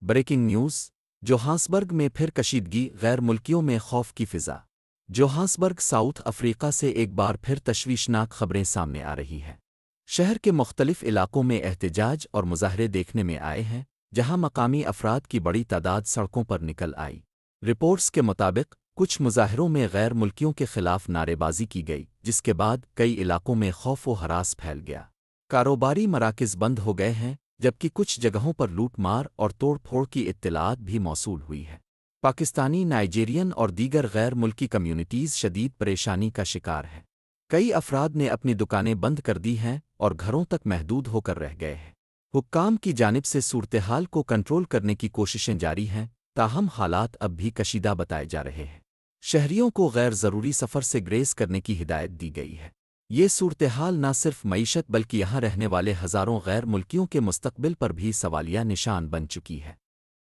Breaking news Johannesburg میں پھر کشیدگی غیر ملکیوں میں خوف کی فضا جوہانسبرگ ساؤتھ افریقہ سے ایک بار پھر تشویشناک خبریں سامنے آ رہی ہیں۔ شہر کے مختلف علاقوں میں احتجاج اور مظاہرے دیکھنے میں آئے ہیں، جہاں مقامی افراد کی بڑی تعداد سڑکوں پر نکل آئی۔ رپورٹس کے مطابق کچھ مظاہروں میں غیر ملکیوں کے خلاف نعرے بازی کی گئی، جس کے بعد کئی علاقوں میں خوف و ہراس پھیل گیا۔ کاروباری مراکز بند ہو گئے ہیں، جبکہ کچھ جگہوں پر لوٹ مار اور توڑ پھوڑ کی اطلاعات بھی موصول ہوئی ہے۔ پاکستانی، نائجیرین اور دیگر غیر ملکی کمیونٹیز شدید پریشانی کا شکار ہیں۔ کئی افراد نے اپنی دکانیں بند کر دی ہیں اور گھروں تک محدود ہو کر رہ گئے ہیں۔ حکام کی جانب سے صورتحال کو کنٹرول کرنے کی کوششیں جاری ہیں، تاہم حالات اب بھی کشیدہ بتائے جا رہے ہیں۔ شہریوں کو غیر ضروری سفر سے گریز کرنے کی ہدایت دی گئی ہے۔ یہ صورتحال نہ صرف معیشت بلکہ یہاں رہنے والے ہزاروں غیر ملکیوں کے مستقبل پر بھی سوالیہ نشان بن چکی ہے۔